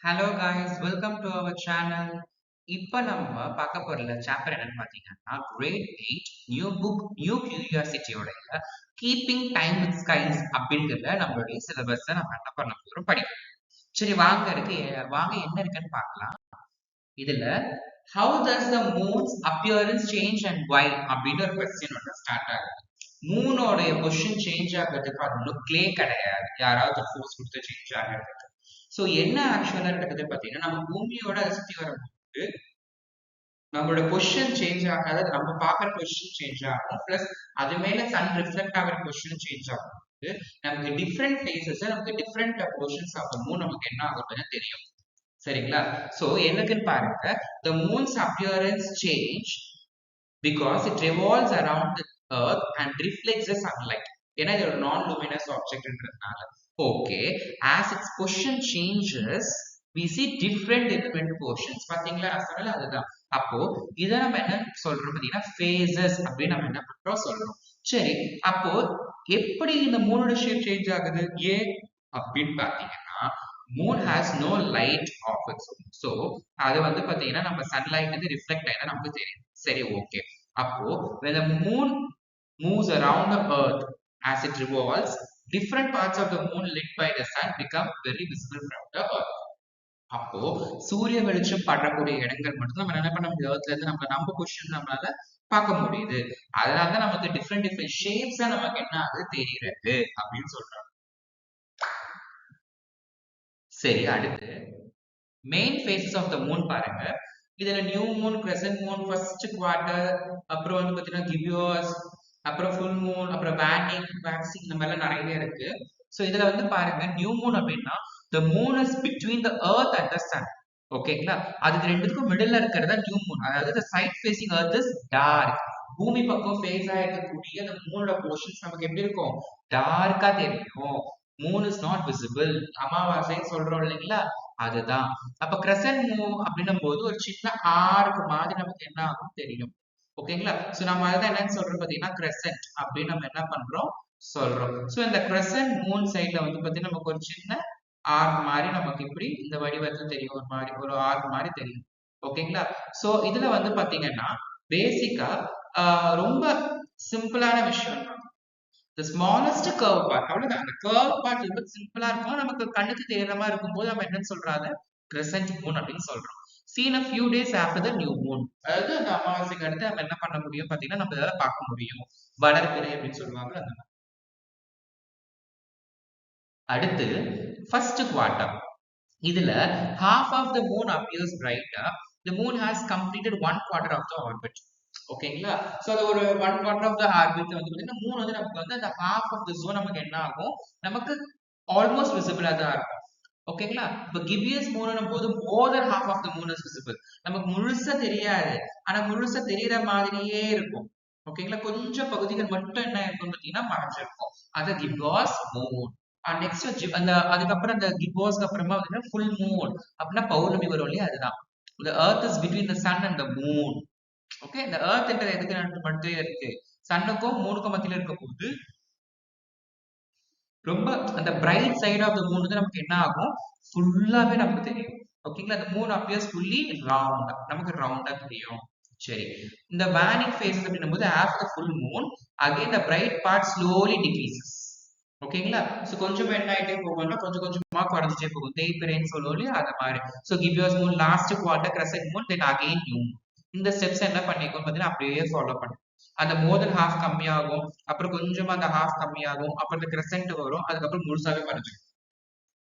Hello guys, welcome to our channel. இப்போ நம்ம பார்க்க போற சாப்டர் என்னன்னு பார்த்தீங்கன்னா கிரேட் 8 நியூ புக் நியூ கியூரியாசிட்டியோடைய கீப்பிங் டைம் வித் ஸ்கைஸ் அப்படிங்கிறத நம்மளுடைய சிலபஸை நம்ம என்ன பண்ண போறோம் படிக்கணும். சரி, வாங்க என்ன இருக்குன்னு பார்க்கலாம். இதுல how does the moon's appearance change and why அப்படின்னு ஒரு கொஸ்டின் வந்து ஸ்டார்ட் ஆகுது. மூனோடைய பொசிஷன் சேஞ்ச் ஆகிறதுக்கு அது ஒன்றும் கிளே கிடையாது, யாராவது ஃபோர்ஸ் கொடுத்து சேஞ்ச் ஆகிறது. ஸோ என்ன ஆக்சுவலா நடக்குது பார்த்தீங்கன்னா, நம்ம பூமியோட சுத்தி வரும்போது நம்மளோட பொசிஷன் சேஞ்ச் ஆகாது, நம்ம பார்க்குற பொசிஷன் சேஞ்ச் ஆகும். பிளஸ் அது மேல சன் ரிஃப்ளெக்ட் ஆகிற பொசிஷன் சேஞ்ச் ஆகும். நமக்கு டிஃப்ரெண்ட் பிளேசஸ், நமக்கு different positions of the moon நமக்கு என்ன ஆகுதுன்னு தெரியும். சரிங்களா? ஸோ என்னக்குன்னு பாருங்க, the moon's appearance change because it revolves around the earth and reflects the sunlight. ஏன்னா இது ஒரு நான் லூமினஸ் ஆப்ஜெக்ட்ன்றதுனால. Okay, as its position changes we see different element portions. பாத்தீங்களா, நான் சொன்னல அதுதான். அப்போ இதை நம்ம என்ன சொல்றோம் பாத்தீங்கன்னா phases அப்படின்னு நம்ம என்ன பண்றோம் சொல்றோம். சரி, அப்போ எப்படி இந்த மூணோட ஷேப் சேஞ்ச் ஆகுது ஏன் அப்படின்னு பாத்தீங்கன்னா, moon has no light of its own. So அது வந்து பாத்தீங்கன்னா நம்ம சன்லைட் வந்து ரிஃப்ளெக்ட் ஆயிதான் நமக்கு தெரியும். சரி, ஓகே. அப்போ when the moon moves around the earth as it revolves, different parts of the moon lit by the sun become very visible from the earth. அப்போ சூரிய வெளிச்சம் படக்கூடிய இடங்கள் மட்டும் நம்ம என்ன பண்ண முடியும், earthல இருந்து நம்ம பொசிஷன் நம்மளால பார்க்க முடியுது. அதனாலதான் நமக்கு டிஃப்ரெண்ட் டிஃப்ரெண்ட் ஷேப்ஸா நமக்கு என்ன ஆகுது தெரிகிறது அப்படின்னு சொல்றாங்க. சரி, அடுத்து main phases of the moon பாருங்க. இதுல new moon, crescent moon, first quarter, அப்புறம் வந்து பாத்தீங்கன்னா கிவியோஸ், அப்புறம் ஃபுல் மூன், அப்புறம் வேனிங், வேக்சிங், இந்த மாதிரிலாம் நிறைய இருக்கு. ஸோ இதுல வந்து பாருங்க, நியூ மூன் அப்படின்னா the moon is between the earth and the sun. ஓகேங்களா? அதுக்கு ரெண்டுத்துக்கும் மிடில் இருக்கிறதா நியூ மூன். அதாவது the side facing earth is dark. பூமி பக்கம் ஃபேஸ் ஆயிருக்கக்கூடிய அந்த மூனோட போர்ஷன்ஸ் நமக்கு எப்படி இருக்கும், டார்க்கா தெரியும். மூன் இஸ் நாட் விசிபிள், அமாவாசைன்னு சொல்றோம் இல்லைங்களா, அதுதான். அப்ப கிரசன்ட் மூன் அப்படின்னும் போது ஒரு சின்ன ஆர்க் மாதிரி நமக்கு என்ன ஆகும் தெரியும். ஓகேங்களா? சோ நம்ம அதான் என்னன்னு சொல்றோம் பாத்தீங்கன்னா கிரசன்ட் அப்படின்னு நம்ம என்ன பண்றோம் சொல்றோம். சோ இந்த கிரசன்ட் மூன் சைட்ல வந்து பாத்தீங்கன்னா நமக்கு ஒரு சின்ன ஆர்க் மாதிரி நமக்கு இப்படி இந்த வடிவத்துல தெரியும், ஒரு மாதிரி ஒரு ஆர்க் மாதிரி தெரியும். ஓகேங்களா? சோ இதுல வந்து பாத்தீங்கன்னா பேசிக்கா ரொம்ப சிம்பிளான விஷயம் தான். the smallest curve part, அவ்வளவுதான். அந்த curve part ரொம்ப சிம்பிளா இருக்கும், நமக்கு கண்ணுக்கு தெரியற மாதிரி இருக்கும்போது நம்ம என்ன சொல்றாங்க, crescent moon அப்படின்னு சொல்றோம். seen a few days after the new moon. அதாவது அந்த அமாவாசைக்கு அடுத்து நம்ம என்ன பண்ண முடியும் பாத்தீங்கன்னா, நம்ம இதால பார்க்க முடியும், வளர்பிறை அப்படின்னு சொல்லுவாங்க. அந்த மாதிரி. அடுத்து first quarter. இதுல half of the moon appears brighter. The moon has completed 1/4 of the orbit. ஓகேங்களா? சோ அது ஒரு 1/4 of the orbit வந்து பாத்தீங்கன்னா மூணு வந்து நமக்கு வந்து அந்த half of the zone நமக்கு என்ன ஆகும், நமக்கு ஆல்மோஸ்ட் விசிபிளா தான் இருக்கும். ஓகேங்களா? இப்ப கிபியஸ் மூணுன்னும் போது more than half of the moon is visible. நமக்கு முழுசா தெரியாது, ஆனா முழுசா தெரியற மாதிரியே இருக்கும். ஓகேங்களா? கொஞ்சம் பகுதிகள் மட்டும் என்ன இருக்கும் பாத்தீங்கன்னா மறைஞ்சிருக்கும். அது கிபாஸ் மூன். நெக்ஸ்ட் அந்த அதுக்கப்புறம் அந்த கிபோஸ்க்கு அப்புறமா வந்து ஃபுல் மூன் அப்படின்னா பௌர்ணமி வரும் இல்லையா, அதுதான். the earth is between the sun and the moon. Okay, இந்த earth என்ற எதுக்கு மட்டும் இருக்கு, சன்னுக்கும் மூணுக்கும் மத்தியில இருக்க போது ரொம்ப அந்த bright side of the moon வந்து நமக்கு என்ன ஆகும், ஃபுல்லாவே நமக்கு தெரியும். ஓகேங்களா? அந்த மூன் அப்பியர்ஸ் ஃபுல்லி ரவுண்ட், நமக்கு ரவுண்டா தெரியும். சரி, இந்த வேனிங் ஃபேஸ் அப்படின்னும் போது after full moon again the bright part slowly decreases. ஓகேங்களா? சோ கொஞ்சம் என்ன ஆயிட்டே போகும்னா கொஞ்சம் கொஞ்சமா குறைஞ்சிட்டே போகும், தேய்பிறைன்னு சொல்லுவோம் இல்லையா, அந்த மாதிரி. So gibbous moon, last quarter crescent moon, then again new moon. இந்த ஸ்டெப்ஸ் என்ன பண்ணிக்கும் பாத்தீங்கன்னா அப்படியே ஃபாலோ பண்ணும். அந்த மோர் தென் ஹாஃப் கம்மியாகும், அப்புறம் கொஞ்சமா அந்த ஹாஃப் கம்மியாகும், அப்புறம் இந்த கிரசன்ட் வரும், அதுக்கப்புறம் முழுசாவே மறைஞ்சிடும்.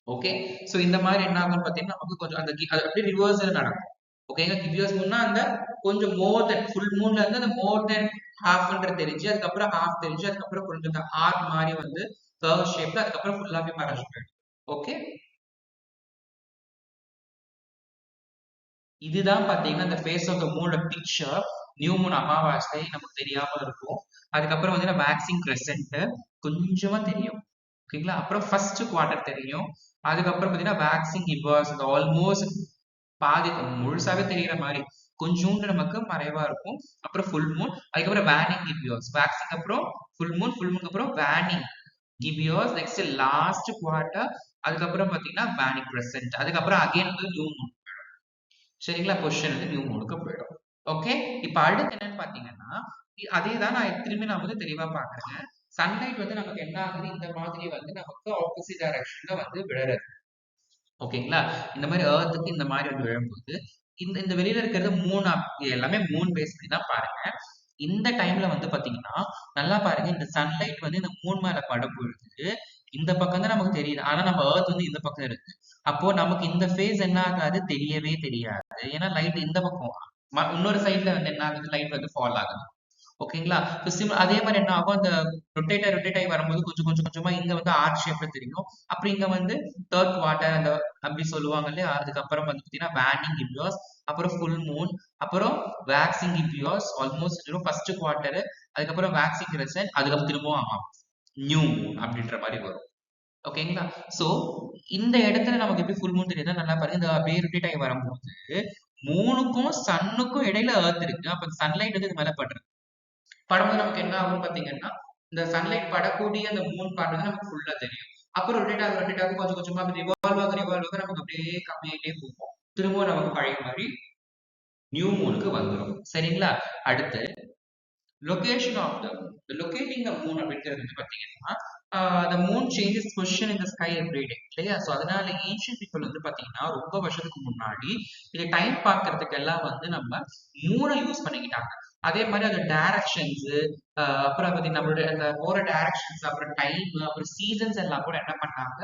ஓகே, சோ இந்த மாதிரி என்ன ஆகும் பாத்தீங்கன்னா நமக்கு கொஞ்சம் அந்த அது அப்படியே ரிவர்சல் நடக்கும். ஓகேங்க, கிபியோஸ் மூன்னா அந்த கொஞ்சம் மோர் தென் ஃபுல் மூன்ல இருந்து அந்த மோர் தென் ஹாஃப்ன்ற தெரிஞ்சு, அதுக்கப்புறம் ஹாஃப் தெரிஞ்சு, அதுக்கப்புறம் கொஞ்சம் அந்த ஆர்க் மாதிரி வந்து கர்வ் ஷேப்ல, அதுக்கப்புறம் ஃபுல்லாவே மறைஞ்சு போயிடும். ஓகே, இதுதான் பாத்தீங்கன்னா இந்த ஃபேஸ் ஆஃப் த மூனோட பிக்சர். நியூ மூன் அமாவாசை நமக்கு தெரியாம இருக்கும், அதுக்கப்புறம் வந்து வேக்சிங் கிரெசன்ட் கொஞ்சமா தெரியும். ஓகேங்களா? அப்புறம் ஃபர்ஸ்ட் குவார்டர் தெரியும், அதுக்கப்புறம் பாத்தீங்கன்னா வேக்சிங் கிபாஸ் ஆல்மோஸ்ட் பாதி முழுசாவே தெரியற மாதிரி கொஞ்சோண்டு நமக்கு மறைவா இருக்கும். அப்புறம் ஃபுல் மூன், அதுக்கப்புறம் வேனிங் கிபியோஸ், வேக்சிங் அப்புறம் ஃபுல் மூன், ஃபுல் மூனுக்கு அப்புறம் வேனிங் கிபியோஸ், நெக்ஸ்ட் லாஸ்ட் குவார்டர் அதுக்கப்புறம் பாத்தீங்கன்னா வேனிக் கிரசன்ட், அதுக்கப்புறம் அகைன் வந்து நியூ மூன். சரிங்களா? பொசிஷன் வந்து நியூ மூனுக்கு போயிடும். ஓகே, இப்ப அடுத்து என்னன்னு பாத்தீங்கன்னா அதே தான் நான் திரும்பி நான் வந்து தெளிவா பாக்குறேன். சன்லைட் வந்து நமக்கு என்ன ஆகுது, இந்த மாதிரி வந்து நமக்கு ஆப்போசிட் டைரக்ஷன்ல வந்து விழறது. ஓகேங்களா? இந்த மாதிரி எர்த்துக்கு இந்த மாதிரி வந்து விழும்போது இந்த இந்த வெளியில இருக்கிறது மூணு, எல்லாமே மூணு பேஸ் பண்ணி தான் பாருங்க. இந்த டைம்ல வந்து பாத்தீங்கன்னா நல்லா பாருங்க, இந்த சன்லைட் வந்து இந்த மூணு மேல படும் பொழுது இந்த பக்கம் தான் நமக்கு தெரியுது, ஆனா நம்ம எர்த் வந்து இந்த பக்கம் இருக்கு. அப்போ நமக்கு இந்த ஃபேஸ் என்ன ஆகாது, தெரியவே தெரியாது. ஏன்னா லைட் இந்த பக்கம், இன்னொரு சைட்ல வந்து என்ன ஆகுது, லைட் வந்து ஃபால் ஆகுது. ஓகேங்களா? அதே மாதிரி என்ன ஆகும், அந்த ரொட்டேட் ஆகி வரும்போது கொஞ்சம் கொஞ்சம் கொஞ்சமா இங்க வந்து ஆர்ச் ஷேப்ல தெரியும். அப்புறம் இங்க வந்து தேர்ட் குவார்டர் அந்த அப்படி சொல்லுவாங்க இல்லையா, அதுக்கப்புறம் வந்து பாத்தீங்கன்னா வேனிங் இப்பியோஸ், அப்புறம் ஃபுல் மூன், அப்புறம் வேக்சிங் இப்பியோஸ் ஆல்மோஸ்ட் ஃபர்ஸ்ட் குவார்டர், அதுக்கப்புறம் வேக்சிங் கிரசன்ட், அதுக்கப்புறம் திரும்பவும் நியூ மூன் அப்படின்ற மாதிரி வரும். ஓகேங்களா? சோ இந்த இடத்துல நமக்கு எப்படி ஃபுல் மூன் தெரியுதா, நல்லா பாருங்க, இந்த அப்படியே ரொட்டேட் ஆகி வரும்போது மூணுக்கும் சன்னுக்கும் இடையில எர்த் இருக்கு. அப்ப சன்லைட் வந்து இது மேல படுறது, படும்போது நமக்கு என்ன ஆகும் பாத்தீங்கன்னா, இந்த சன்லைட் படக்கூடிய அந்த மூன் பார்ட் வந்து நமக்கு ஃபுல்லா தெரியும். அப்புறம் ரொட்டேட் ஆகும் கொஞ்சம் கொஞ்சமா ரிவால்வ் ஆக நமக்கு அப்படியே கம்மியாயிட்டே போகும். திரும்பவும் நமக்கு பழைய மாதிரி நியூ மூனுக்கு வந்துடும். சரிங்களா? அடுத்து location of the locating the moon அப்படிங்கிறது வந்து பாத்தீங்கன்னா the moon changes position in the sky every day இல்லையா? ஸோ அதனால ஏன்ஷியன் பீப்புள் வந்து பாத்தீங்கன்னா ரொம்ப வருஷத்துக்கு முன்னாடி இது டைம் பார்க்கறதுக்கு எல்லாம் வந்து நம்ம மூணை யூஸ் பண்ணிக்கிட்டாங்க. அதே மாதிரி அந்த டைரக்ஷன்ஸ், அப்புறம் பத்தி நம்மளுடைய அந்த போற டைரக்ஷன்ஸ், அப்புறம் டைம், அப்புறம் சீசன்ஸ் எல்லாம் கூட என்ன பண்ணாங்க,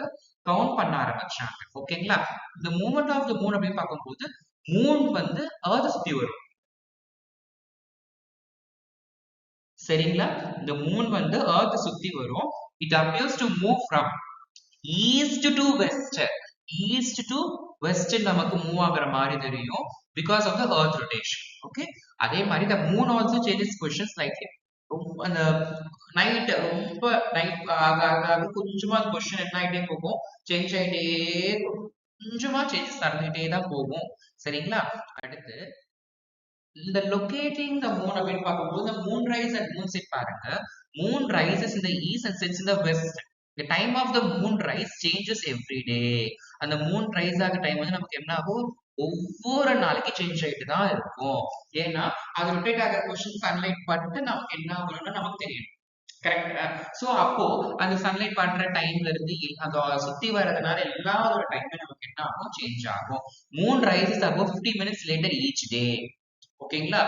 கவுண்ட் பண்ண ஆரம்பிச்சாங்க. ஓகேங்களா? இந்த மூமெண்ட் ஆஃப் த மூன் அப்படின்னு பார்க்கும்போது மூன் வந்து எர்த் சுத்தி வரும். சரிங்களா? இந்த மூன் வந்து எர்த் சுத்தி வரும். It appears to move from east to west. East to west நமக்கு மூவ் ஆகுற மாதிரி தெரியும் because of the earth rotation. Okay, அதே மாதிரி the moon also changes position slightly. அந்த நைட் ரொம்ப நைட் ஆக ஆக கொஞ்சமா பொசிஷன் என்ன ஆகிட்டே போகும், சேஞ்ச் ஆகிட்டே கொஞ்சமா சேஞ்சஸ் நடந்துகிட்டே தான் போகும். சரிங்களா? அடுத்து இந்த லொகேட்டிங் த மூன் அப்படின்னு பார்க்கும்போது moon rise and moon set பாருங்க. Moon rises in the east and sets in the west. The time of the moon rise changes every day. அந்த மூன் ரைஸ் ஆக டைம் வந்து நமக்கு என்ன ஆகும், ஒவ்வொரு நாளைக்கு சேஞ்ச் ஆகிட்டு தான் இருக்கும். ஏன்னா அது ரொட்டேட் ஆகிற பொசிஷன் சன்லைட் பட்டு நமக்கு என்ன ஆகும்னா நமக்கு தெரியும். கரெக்டா? சோ அப்போ அந்த சன்லைட் பண்ற டைம்ல இருந்து அந்த சுத்தி வர்றதுனால எல்லாரோட டைமே நமக்கு என்ன ஆகும், சேஞ்ச் ஆகும். Moon rises about 50 minutes later each day. ஓகேங்களா?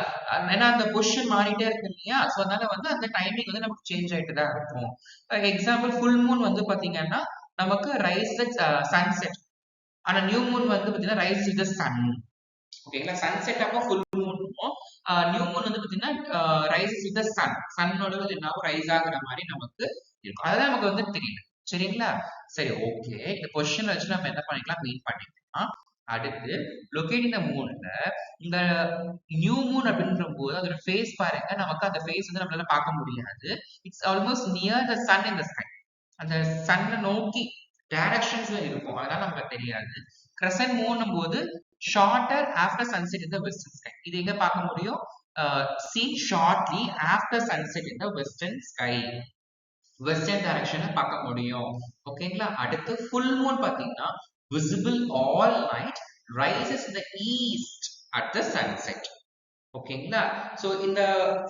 ஏன்னா அந்த பொசிஷன் மாறிட்டே இருக்கு இல்லையா? சோ அதனால வந்து அந்த டைமிங் வந்து நமக்கு சேஞ்ச் ஆயிட்டு தான் இருக்கும். எக்ஸாம்பிள் ஃபுல் மூன் வந்து பாத்தீங்கன்னா நமக்கு ரைஸ் சன்செட், ஆனா நியூ மூன் வந்து பாத்தீங்கன்னா ரைஸ் வித் சன். ஓகேங்களா? சன்செட் அப்போ ஃபுல் மூனும், நியூ மூன் வந்து பாத்தீங்கன்னா ரைஸ் வித் சன், சன்னோட என்ன ரைஸ் ஆகுற மாதிரி நமக்கு இருக்கும். அதுதான் நமக்கு வந்து தெரியும். சரிங்களா? சரி, ஓகே, இந்த பொசிஷன் வச்சு நம்ம என்ன பண்ணிக்கலாம், மீன் பண்ணிக்கலாம். அடுத்து லொகேட்டிங் த மூன்ல இந்த நியூ மூன் அப்படின்ற போது அதோட ஃபேஸ் பாருங்க, நமக்கு அந்த ஃபேஸ் வந்து நம்மளால பார்க்க முடியாது. It's almost near the sun in the sky. அந்த சன்னை நோக்கி டைரக்ஷன்ஸ்ல இருக்கும், அதனால நமக்கு தெரியாது. கிரசன்ட் மூன் போது shorter after sunset in the western sky. இது எங்க பார்க்க முடியும், seen shortly after sunset in the western sky. Western டைரக்ஷனை பார்க்க முடியும். ஓகேங்களா? அடுத்து ஃபுல் மூன் பாத்தீங்கன்னா visible all night, rises in the east at the sunset. ஓகேங்களா? சோ இந்த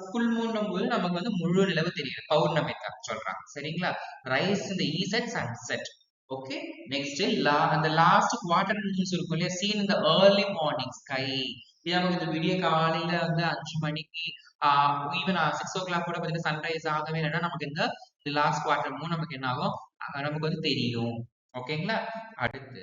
ஃபுல் மூன் போது நமக்கு வந்து முழு நிலவு தெரியும், பௌர்ணமி தான் சொல்றாங்க. சரிங்களா? Rice in the east at sunset. Okay, next அந்த லாஸ்ட் குவார்டர் மூன்ஸ் இருக்கும் இல்லையா, scene in the early morning sky. இது நமக்கு இந்த விடிய காலையில வந்து 5 மணிக்கு ஈவன் 6 o'clock கூட பாத்தீங்கன்னா சன்ரைஸ் ஆகவே இல்லைன்னா நமக்கு இந்த லாஸ்ட் குவார்டர் மூன் நமக்கு என்ன ஆகும், நமக்கு வந்து தெரியும். ஓகேங்களா? அடுத்து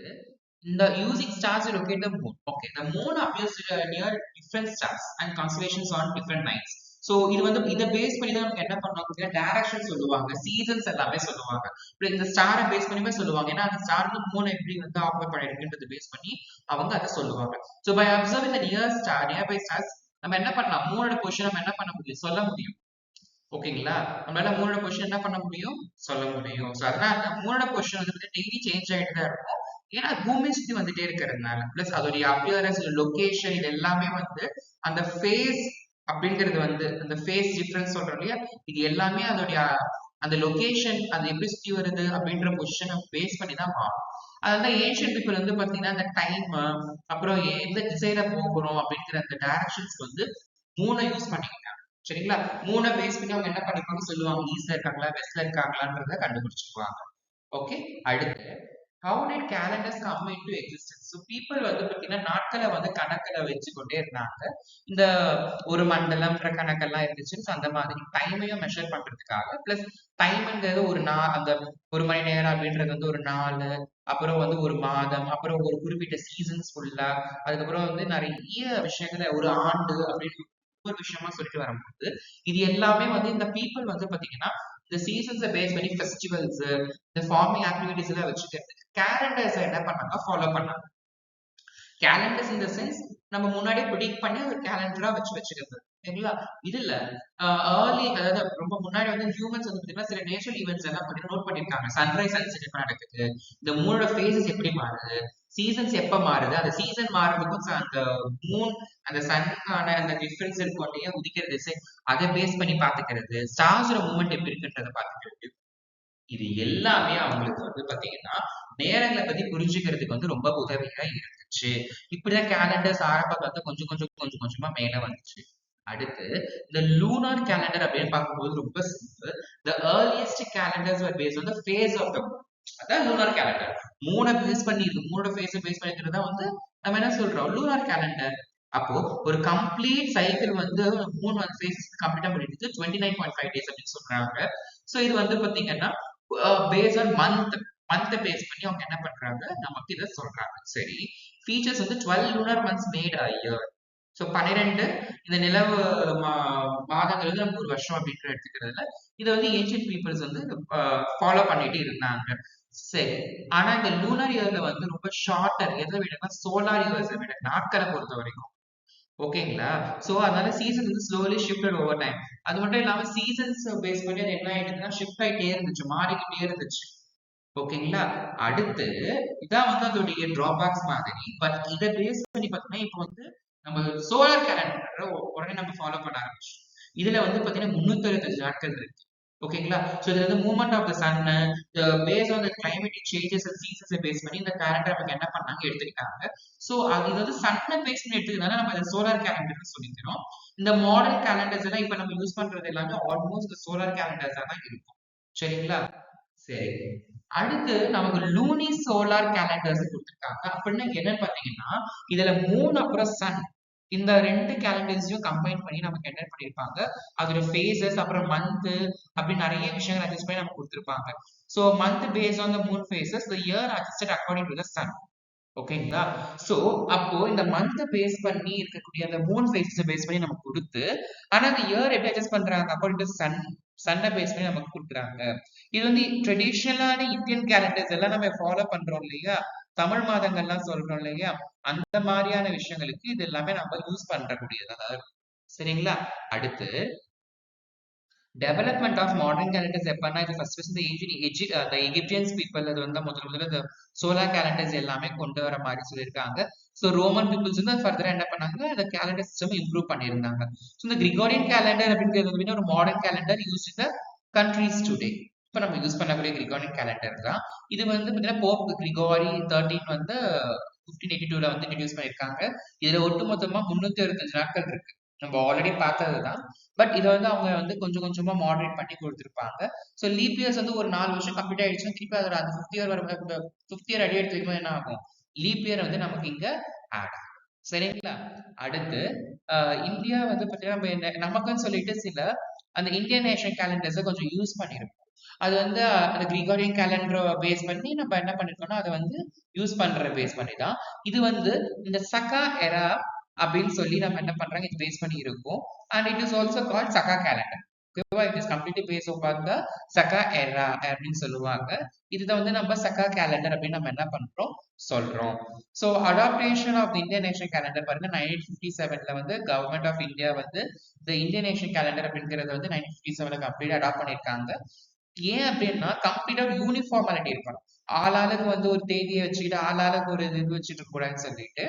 இந்த using stars to locate the moon. Okay, the moon appears near different stars and constellations on different nights. So இது வந்து இத பேஸ் பண்ணி தான் நமக்கு என்ன பண்ணுவாங்க, டைரக்ஷன் சொல்லுவாங்க, சீசன்ஸ் எல்லாமே சொல்லுவாங்க. இப்ப இந்த ஸ்டாரை பேஸ் பண்ணியுமே சொல்லுவாங்க. ஏன்னா அந்த ஸ்டார் வந்து மூன் எப்படி வந்து ஆக்குபை பண்ணிருக்குன்றத பேஸ் பண்ணி அவங்க அதை சொல்லுவாங்க. So by observing the nearby stars நம்ம என்ன பண்ணலாம், மூனோட பொசிஷன் நம்ம என்ன பண்ண முடியும், சொல்ல முடியும். ஓகேங்களா? நம்மளால மூனோட பொசிஷன் என்ன பண்ண முடியும், சொல்ல முடியும். சோ அதனால மூனோட பொசிஷன் வந்து டெய்லி சேஞ்ச் ஆயிட்டு தான் இருக்கும். ஏன்னா பூமி சுத்தி வந்துட்டே இருக்கிறதுனால, பிளஸ் அதோடைய அப்பியரன்ஸ், லொகேஷன், இது எல்லாமே வந்து அந்த ஃபேஸ் அப்படிங்கிறது வந்து அந்த ஃபேஸ் டிஃபரன்ஸ் சொல்றோம் இல்லையா, இது எல்லாமே அதோடைய அந்த லொகேஷன் அது எப்படி சுத்தி வருது அப்படின்ற பொசிஷனை பேஸ் பண்ணி தான் மாறும். அதான் ஏன்ஷியன் பீப்புள் வந்து பாத்தீங்கன்னா அந்த டைம் அப்புறம் எந்த திசையில போகிறோம் அப்படிங்கிற அந்த டைரக்ஷன்ஸ் வந்து மூணை யூஸ் பண்ணிக்கிட்டாங்க. சரிங்களா? மூணை பேஸ் பண்ணி அவங்க என்ன பண்ணிப்பாங்க சொல்லுவாங்க, ஈஸ்ட்ல இருக்காங்களா வெஸ்ட்ல இருக்காங்களான்றத கண்டுபிடிச்சிருவாங்க. ஓகே. அடுத்து how did calendars come into existence? So people வந்து பாத்தீங்கன்னா நாட்களை வந்து கணக்குல வச்சுக்கொண்டே இருந்தாங்க. இந்த ஒரு மண்டலம்ன்ற கணக்கெல்லாம் இருந்துச்சு. So அந்த மாதிரி டைமையும் மெஷர் பண்றதுக்காக பிளஸ் டைம்ங்கிறது ஒரு அந்த ஒரு மணி நேரம் அப்படின்றது வந்து ஒரு நாள், அப்புறம் வந்து ஒரு மாதம், அப்புறம் ஒரு குறிப்பிட்ட சீசன்ஸ் ஃபுல்லா, அதுக்கப்புறம் வந்து நிறைய விஷயங்களை ஒரு ஆண்டு அப்படின்னு ஒவ்வொரு விஷயமா சொல்லிட்டு வரும்போது இது எல்லாமே வந்து இந்த பீப்புள் வந்து பாத்தீங்கன்னா இந்த சீசன்ஸை பேஸ் பண்ணி ஃபெஸ்டிவல்ஸ் இந்த ஃபார்மிங் ஆக்டிவிட்டிஸ் எல்லாம் வச்சுக்கிறதுக்கு கேலண்டர்ஸ் என்ன பண்ணாங்க ஃபாலோ பண்ணாங்க. கேலண்டர்ஸ் இந்த சென்ஸ் நம்ம முன்னாடியே ப்ரிடிக்ட் பண்ணி ஒரு கேலண்டரா வச்சுக்கிறது. சரிங்களா? இதுல ஏர்லி அதாவது ரொம்ப முன்னாடி வந்து ஹியூமன்ஸ் வந்து பாத்தீங்கன்னா சில நேச்சுரல் ஈவெண்ட்ஸ் எல்லாம் பத்தி நோட் பண்ணிருக்காங்க. சன்ரைஸ் சன்செட் எப்ப நடக்குது, இந்த மூணோட ஃபேசஸ் எப்படி மாறுது, சீசன்ஸ் எப்ப மாறுது, அந்த சீசன் மாறுறதுக்கும் அந்த மூன் அந்த சன்னுக்கான அந்த டிஃபரன்ஸ் இருக்கும் இல்லையா, உதிக்கிற திசை அதை பேஸ் பண்ணி பாத்துக்கிறது, ஸ்டார்ஸோட மூவ்மெண்ட் எப்படி இருக்குன்றத பாத்துக்கிறது. இது எல்லாமே அவங்களுக்கு வந்து பாத்தீங்கன்னா நேரங்களை பத்தி புரிஞ்சுக்கிறதுக்கு வந்து ரொம்ப உதவியா இருந்துச்சு. இப்படிதான் கேலண்டர்ஸ் ஆரம்பத்துல வந்து கொஞ்சம் கொஞ்சமா மேல வந்துச்சு. அடுத்து இந்த லூனார் கேலண்டர் அப்படின்னு பார்க்கும்போது ரொம்ப simple. The earliest calendars were based on the phase of the moon. அதான் லூனார் கேலண்டர். மூணை பேஸ் பண்ணி இருக்கு, மூணோட ஃபேஸை பேஸ் பண்ணிக்கிறதா வந்து நம்ம என்ன சொல்றோம் லூனார் கேலண்டர். அப்போ ஒரு கம்ப்ளீட் சைக்கிள் வந்து மூணு ஃபேஸ் கம்ப்ளீட்டா பண்ணிட்டு 29.5 days அப்படின்னு சொல்றாங்க. சோ இது வந்து பாத்தீங்கன்னா பேஸ் ஆன் மந்த் பேஸ் பண்ணி அவங்க என்ன பண்றாங்க நமக்கு இதை சொல்றாங்க. சரி, ஃபீச்சர்ஸ் வந்து 12 lunar months made a year. So 12 இந்த நிலவு மாதங்கள் வந்து நமக்கு ஒரு வருஷம் அப்படின்னு எடுத்துக்கிறதுல இதை வந்து ஏன்ஷியன்ட் பீப்புள்ஸ் வந்து ஃபாலோ பண்ணிட்டு இருந்தாங்க. சரி, ஆனா இந்த லூனார் இயர்ல வந்து ரொம்ப ஷார்ட்டர் எதை விட சோலார் இயர்ஸை விட நாட்களை பொறுத்த வரைக்கும். ஓகேங்களா? சோ அதனால சீசன் வந்து ஸ்லோலி ஷிஃப்டட் ஓவர் டைம். அது மட்டும் இல்லாம சீசன்ஸ் பேஸ் பண்ணி அது என்ன ஆயிடுதுன்னா ஷிஃப்ட் ஆயிட்டே இருந்துச்சு, மாறிக்கிட்டே இருந்துச்சு. ஓகேங்களா? அடுத்து இதான் வந்து அதோடைய டிராபேக்ஸ் மாதிரி. பட் இதை பேஸ் பண்ணி பார்த்தீங்கன்னா இப்போ வந்து நம்ம சோலார் கேலண்டர் உடனே நம்ம ஃபாலோ பண்ண ஆரம்பிச்சோம். இதுல வந்து பாத்தீங்கன்னா 365 நாட்கள் இருக்கு. ஓகேங்களா? சோ இதுல வந்து movement of the sun base on the climatic changes and சீசன்ஸை பேஸ் பண்ணி இந்த கேலண்டர் நமக்கு என்ன பண்ணாங்க எடுத்துக்கிட்டாங்க. சோ அது இது வந்து சன்னை பேஸ் பண்ணி எடுத்துக்கிறதுனால நம்ம இதை சோலார் கேலண்டர் சொல்லிக்கிறோம். இந்த மாடர்ன் கேலண்டர்ஸ் எல்லாம் இப்ப நம்ம யூஸ் பண்றது எல்லாமே ஆல்மோஸ்ட் சோலார் கேலண்டர்ஸா தான் இருக்கும். சரிங்களா? சரி, அடுத்து நமக்கு லூனி சோலார் கேலண்டர்ஸ் கொடுத்துருக்காங்க. அப்படின்னா என்னன்னு பாத்தீங்கன்னா இதுல மூணு அப்புறம் சன் இந்த ரெண்டு கேலண்டர்ஸையும் கம்பைன் பண்ணி நமக்கு என்ன பண்ணிருப்பாங்க அதோட ஃபேசஸ் அப்புறம் மந்த் அப்படி நிறைய விஷயங்கள் அட்ஜஸ்ட் பண்ணி நமக்கு கொடுத்துருப்பாங்க. So month based on the moon phases the year adjusted according to the sun. ஓகேங்களா? சோ அப்போ இந்த மந்த் பேஸ் பண்ணி இருக்கக்கூடிய அந்த மூன் ஃபேஸஸ் பேஸ் பண்ணி நமக்கு கொடுத்து, ஆனா அந்த இயர் எப்படி அட்ஜஸ்ட் பண்றாங்க அக்கார்டிங் டு சன்னை பேஸ் பண்ணி நமக்கு கொடுக்குறாங்க. இது வந்து ட்ரெடிஷனலான இந்தியன் கேலண்டர்ஸ் எல்லாம் நம்ம ஃபாலோ பண்றோம் இல்லையா, தமிழ் மாதங்கள்லாம் சொல்றோம் இல்லையா, அந்த மாதிரியான விஷயங்களுக்கு இது எல்லாமே நம்ம யூஸ் பண்றக்கூடியதா இருக்கும். சரிங்களா? அடுத்து டெவலப்மெண்ட் ஆஃப் மாடர்ன் கேலண்டர்ஸ் எப்பன்னா இது ஃபர்ஸ்ட் இந்த எகிப்தியன்ஸ் பீப்புள் அது வந்து முதல்ல இந்த சோலார் கேலண்டர்ஸ் எல்லாமே கொண்டு வர மாதிரி சொல்லியிருக்காங்க. ஸோ ரோமன் பீப்புள்ஸ் வந்து ஃபர்தரா என்ன பண்ணாங்க அந்த கேலண்டர் சிஸ்டம் இம்ப்ரூவ் பண்ணியிருந்தாங்க. ஸோ இந்த கிரிகோரியன் கேலண்டர் அப்படிங்கிறது வந்து ஒரு modern calendar use in the countries today. இப்போ நம்ம யூஸ் பண்ணக்கூடிய கிரிகோரியன் கேலண்டர் தான் இது வந்து பார்த்தீங்கன்னா போப் கிரிகோரி 13 வந்து 1582ல வந்து இன்ட்ரடியூஸ் பண்ணியிருக்காங்க. இதுல ஒட்டுமொத்தமா 365 நாட்கள் இருக்கு. நம்ம ஆல்ரெடி பார்த்தது தான். பட் இதை வந்து அவங்க வந்து கொஞ்சம் கொஞ்சமா மாடரேட் பண்ணி கொடுத்துருப்பாங்க. ஸோ லீப் இயர்ஸ் வந்து ஒரு 4 வருஷம் கம்ப்ளீட் ஆயிடுச்சுன்னா திருப்பி அதோட அந்த 5th இயர் வரும், 5th இயர் அடி எடுத்து வைக்கும்போது என்ன ஆகும் லீப் இயர் வந்து நமக்கு இங்க ஆட் ஆகும். சரிங்களா? அடுத்து இந்தியா வந்து பார்த்தீங்கன்னா நமக்குன்னு சொல்லிட்டு சில அந்த இந்தியன் நேஷனல் கேலண்டர்ஸை கொஞ்சம் யூஸ் பண்ணிருப்போம். அது வந்து அந்த கிரிகோரியன் கேலண்டரை பேஸ் பண்ணி நம்ம என்ன பண்ணிருக்கோம்னா அதை வந்து யூஸ் பண்ற பேஸ் பண்ணி தான் இது வந்து இந்த சகா எரா அப்படின்னு சொல்லி நம்ம என்ன பண்றாங்க இது பேஸ் பண்ணி இருக்கும். And it is also called Saka calendar. ஓகேவா? It is completely base on the Saka era அப்படின்னு சொல்லுவாங்க. இதுதான் வந்து நம்ம சகா கேலண்டர் அப்படின்னு நம்ம என்ன பண்றோம் சொல்றோம். So adaptation of Indian national calendar பாருங்க 1957ல வந்து கவர்மெண்ட் ஆஃப் இந்தியா வந்து இந்த இந்தியன் நேஷனல் கேலண்டர் அப்படிங்கறத வந்து 1957ல கம்ப்ளீட் அடாப்ட் பண்ணிருக்காங்க. ஏன் அப்படின்னா கம்ப்ளீட்டா யூனிஃபார்மாலிட்டி இருக்கணும். ஆளாளுக்கு வந்து ஒரு தேதியை வச்சுக்கிட்டு ஆளாளுக்கு ஒரு இது வச்சுட்டு கூடாதுன்னு சொல்லிட்டு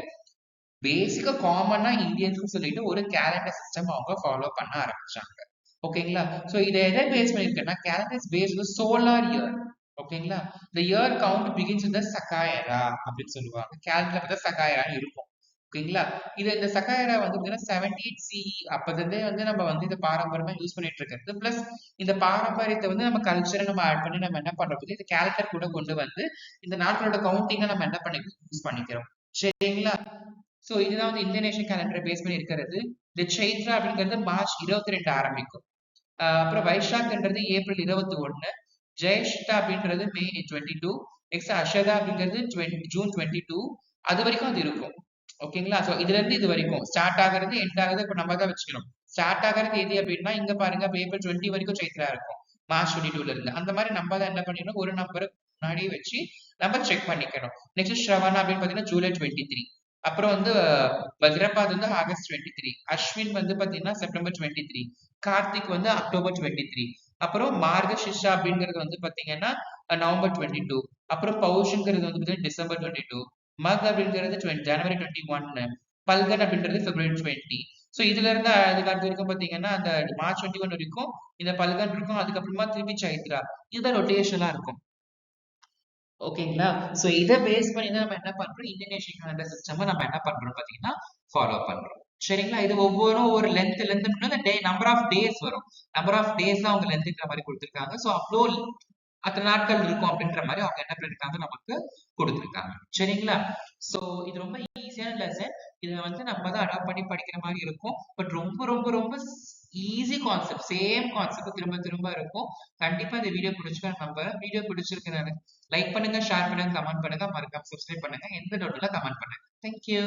பேசிக்கா காமனா இந்தியன்ஸ் சொல்லிட்டு ஒரு கேலண்டர் சிஸ்டம் அவங்க ஃபாலோ பண்ண ஆரம்பிச்சாங்க. ஓகேங்களா? சோ இதை எதை பேஸ் பண்ணிருக்கேன்னா கேலண்டர்ஸ் பேஸ்ட் சோலார் இயர். ஓகேங்களா? the year count begins with the Saka era அப்படின்னு சொல்லுவாங்க. கால்குலேட்டர் பார்த்தா சகாயரான்னு இருக்கும். ஓகேங்களா? இந்த சகாயரா வந்து பார்த்தீங்கன்னா 78 CE அப்பதிருந்தே வந்து நம்ம வந்து இத பாரம்பரியமா யூஸ் பண்ணிட்டு இருக்கிறது. பிளஸ் இந்த பாரம்பரியத்தை வந்து நம்ம கல்ச்சரை நம்ம ஆட் பண்ணி நம்ம என்ன பண்றோம் இந்த கால்குலேட்டர் கூட கொண்டு வந்து இந்த நாட்களோட கவுண்டிங்கை நம்ம என்ன பண்ணி யூஸ் பண்ணிக்கிறோம். சரிங்களா? சோ இதுதான் வந்து இந்தோனேஷியன் கேலண்டரை பேஸ் பண்ணி இருக்கிறது. இந்த சைத்ரா அப்படிங்கிறது மார்ச் 22 ஆரம்பிக்கும். அப்புறம் வைஷாக்ன்றது ஏப்ரல் 21, ஜெயஷ்டா அப்படின்றது மே 22, நெக்ஸ்ட் அஷதா அப்படிங்கிறது ஜூன் 22. அது வரைக்கும் அது இருக்கும். ஓகேங்களா? சோ இதுல இருந்து இது வரைக்கும் ஸ்டார்ட் ஆகுறது எண்ட் ஆகுறது இப்ப நம்ம தான் வச்சுக்கணும். ஸ்டார்ட் ஆகுறது எது அப்படின்னா இங்க பாருங்க அப்ப ஏப்ரல் 20 வரைக்கும் சைத்ரா இருக்கும். மார்ச் 22ல இருந்து அந்த மாதிரி நம்ம தான் என்ன பண்ணிடணும் ஒரு நம்பர் முன்னாடியே வச்சு நம்ம செக் பண்ணிக்கணும். நெக்ஸ்ட் ஸ்ரவணா அப்படின்னு பாத்தீங்கன்னா ஜூலை 23. அப்புறம் வந்து பத்ரபாத் வந்து ஆகஸ்ட் 23, அஸ்வின் வந்து பாத்தீங்கன்னா செப்டம்பர் 23, கார்த்திக் வந்து அக்டோபர் 23, அப்புறம் மார்கஷிஷா அப்படிங்கிறது வந்து பாத்தீங்கன்னா நவம்பர் 22, அப்புறம் பௌஷ்ங்கிறது வந்து பாத்தீங்கன்னா டிசம்பர் 22, மக் அப்படிங்கிறது ஜனவரி 21, பல்கன் அப்படின்றது பிப்ரவரி 20. ஸோ இதுல இருந்து அதுக்கு அடுத்த வரைக்கும் பாத்தீங்கன்னா அந்த மார்ச் 21 வரைக்கும் இந்த பல்கன் இருக்கும். அதுக்கப்புறமா திருப்பி சைத்ரா. இதுதான் ரொட்டேஷனா இருக்கும். ஓகேங்களா? சோ இத பேஸ் பண்ணி தான் நம்ம என்ன பண்றோம் இந்தோனேஷியன் கேலண்டர் சிஸ்டம் நம்ம என்ன பண்றோம் பாத்தீங்கன்னா ஃபாலோ பண்றோம். சரிங்களா? இது ஒவ்வொரும் ஒரு length day number of days வரும். நம்பர் ஆஃப் டேஸ் தான் அவங்க லென்த்ன்ற மாதிரி கொடுத்திருக்காங்க. சோ அவ்வளோ அத்தனை நாட்கள் இருக்கும் அப்படின்ற மாதிரி அவங்க என்ன பண்ணிருக்காங்க நமக்கு கொடுத்திருக்காங்க. சரிங்களா? சோ இது ரொம்ப ஈஸியான லெசன். இத வந்து நம்ம தான் அடாப்ட் பண்ணி படிக்கிற மாதிரி இருக்கும். பட் ரொம்ப ரொம்ப ரொம்ப ஈஸி கான்செப்ட். சேம் கான்செப்ட் திரும்ப திரும்ப இருக்கும். கண்டிப்பா இந்த வீடியோ பிடிச்சிருக்கேன் நம்புறேன். வீடியோ பிடிச்சிருக்கேன் லைக் பண்ணுங்க, ஷேர் பண்ணுங்க, கமெண்ட் பண்ணுங்க, மறக்காம சப்ஸ்கிரைப் பண்ணுங்க. எந்த டவுட்ல கமெண்ட் பண்ணுங்க. தேங்க்யூ.